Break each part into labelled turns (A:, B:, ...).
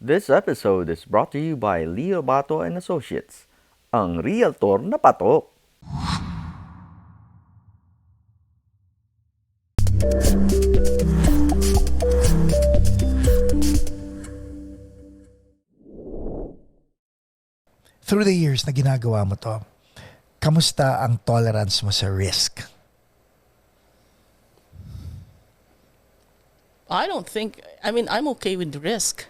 A: This episode is brought to you by Leo Bato and Associates, ang realtor na patok.
B: Through the years na ginagawa mo to, kamusta ang tolerance mo sa risk?
C: I'm okay with the risk.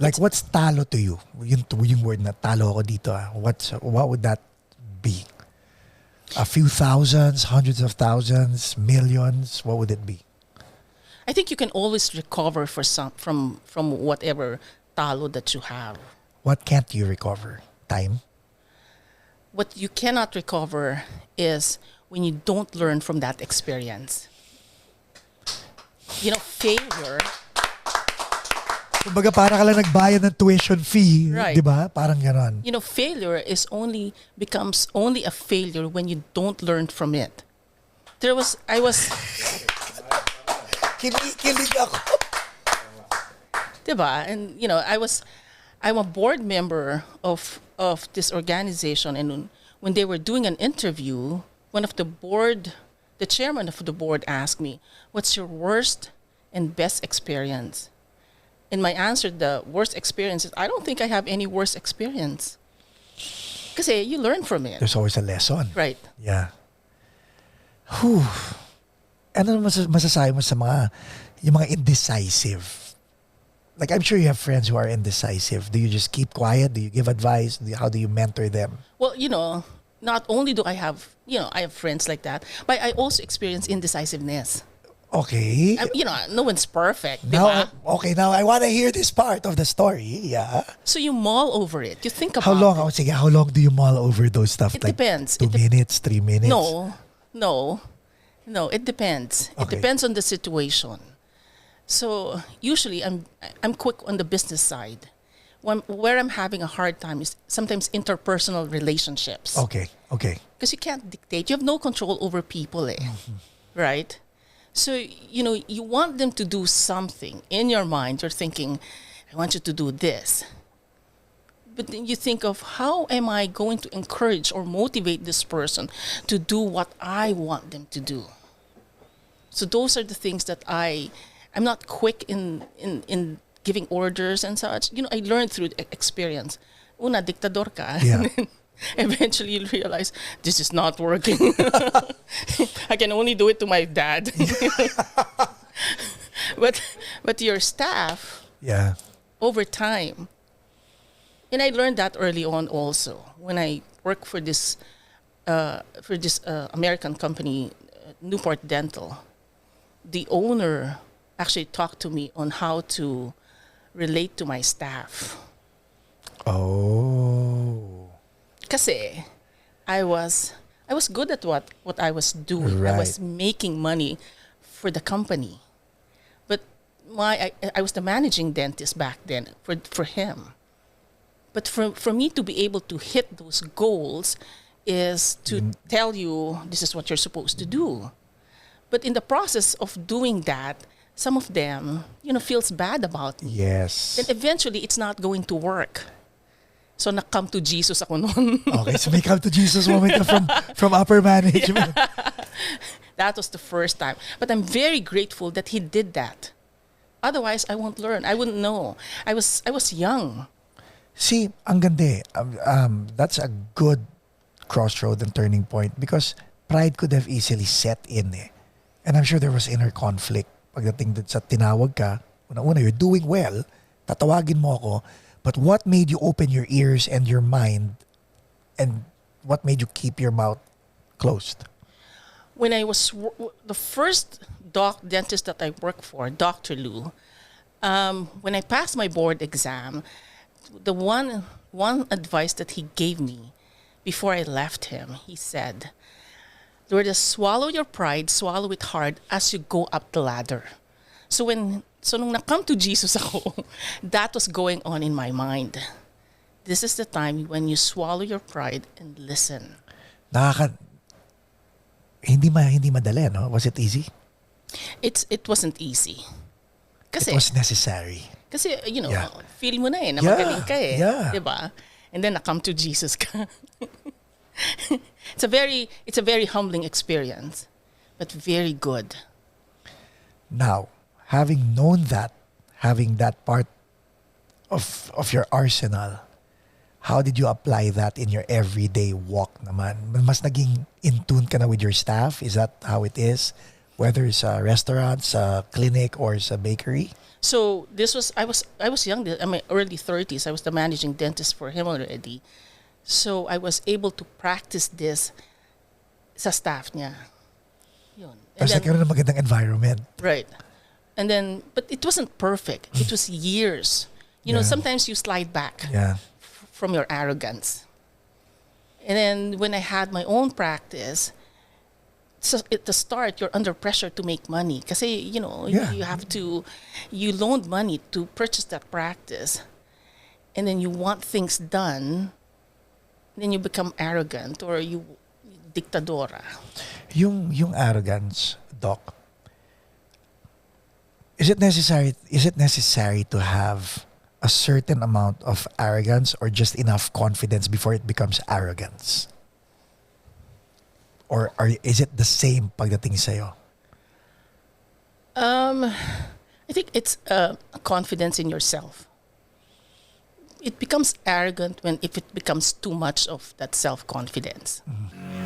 B: Like, what's talo to you? Yung word na talo ako dito. What would that be? A few thousands, hundreds of thousands, millions? What would it be?
C: I think you can always recover from whatever talo that you have.
B: What can't you recover? Time?
C: What you cannot recover is when you don't learn from that experience. Failure.
B: Kumbaga para ka lang nagbayad ng tuition fee,
C: Right.
B: di ba? Parang ganon.
C: Failure becomes only a failure when you don't learn from it.
B: Kinikilig ako.
C: Diba? And I'm a board member of this organization, and when they were doing an interview, the chairman of the board asked me, "What's your worst and best experience?" And my answer, the worst experience is, I don't think I have any worst experience. Kasi you learn from it.
B: There's always a lesson.
C: Right.
B: Yeah. Whew. Ano masasabi mo sa yung mga indecisive? Like, I'm sure you have friends who are indecisive. Do you just keep quiet? Do you give advice? How do you mentor them?
C: Well, not only do I have friends like that, but I also experience indecisiveness.
B: Okay.
C: No one's perfect,
B: Now,
C: diba?
B: okay, now I want to hear this part of the story. Yeah.
C: So you mull over it. You think about
B: How long?
C: it.
B: Oh, sige, how long do you mull over those stuff?
C: It
B: like
C: depends.
B: 2 minutes, 3 minutes?
C: No, it depends. It
B: Okay.
C: depends on the situation. So usually I'm quick on the business side. Where I'm having a hard time is sometimes interpersonal relationships.
B: Okay.
C: Because you can't dictate. You have no control over people, right? So, you want them to do something. In your mind, you're thinking, I want you to do this. But then you think of, how am I going to encourage or motivate this person to do what I want them to do? So those are the things that I'm not quick in giving orders and such. I learned through experience. Una, diktador ka.
B: Yeah.
C: Eventually you'll realize, this is not working. I can only do it to my dad. but your staff,
B: Yeah.
C: over time, and I learned that early on also when I worked for this American company, Newport Dental. The owner actually talked to me on how to relate to my staff.
B: Oh.
C: Kasi I was good at what I was doing. I was
B: Right.
C: making money for the company. But I was the managing dentist back then for him. But for me to be able to hit those goals is to tell you this is what you're supposed to do. But in the process of doing that, some of them, feels bad about me.
B: Yes.
C: Then eventually it's not going to work. So na-come to Jesus ako noon.
B: Okay, so may come to Jesus moment ka from upper management.
C: That was the first time. But I'm very grateful that he did that. Otherwise, I won't learn. I wouldn't know. I was young.
B: See, ang ganda eh. That's a good crossroad and turning point because pride could have easily set in eh. And I'm sure there was inner conflict pagdating dun sa tinawag ka. Una-una, you're doing well. Tatawagin mo ako. But what made you open your ears and your mind, and what made you keep your mouth closed?
C: When I was the first dentist that I worked for, Dr. Lou, when I passed my board exam, the one advice that he gave me before I left him, he said, Lourdes, swallow your pride, swallow it hard as you go up the ladder. So nung na-come to Jesus ako, that was going on in my mind. This is the time when you swallow your pride and listen.
B: Hindi madali, no? Was it easy?
C: It wasn't easy. Kasi
B: It was necessary.
C: Kasi,
B: Yeah.
C: feel mo na na
B: Yeah,
C: magaling ka
B: yeah.
C: Diba? And then, na-come to Jesus ka. It's a very humbling experience, but very good.
B: Now, having known that, having that part of your arsenal, how did you apply that in your everyday walk naman? Mas naging in tune ka na with your staff? Is that how it is? Whether it's a restaurant, sa clinic, or sa bakery?
C: So I was young. I'm in my early 30s. I was the managing dentist for him already. So I was able to practice this sa staff niya. Yun. And
B: Tapos nagkaroon ng magandang environment.
C: right. And then, but it wasn't perfect. It was years.
B: Yeah.
C: Sometimes you slide back
B: Yeah.
C: from your arrogance. And then when I had my own practice, so at the start, you're under pressure to make money. Kasi,
B: Yeah.
C: you loaned money to purchase that practice. And then you want things done. Then you become arrogant or you dictadora.
B: Yung arrogance, Doc, is it necessary to have a certain amount of arrogance or just enough confidence before it becomes arrogance? Or is it the same pagdating sa'yo?
C: I think it's confidence in yourself. It becomes arrogant if it becomes too much of that self-confidence.
B: Mm-hmm.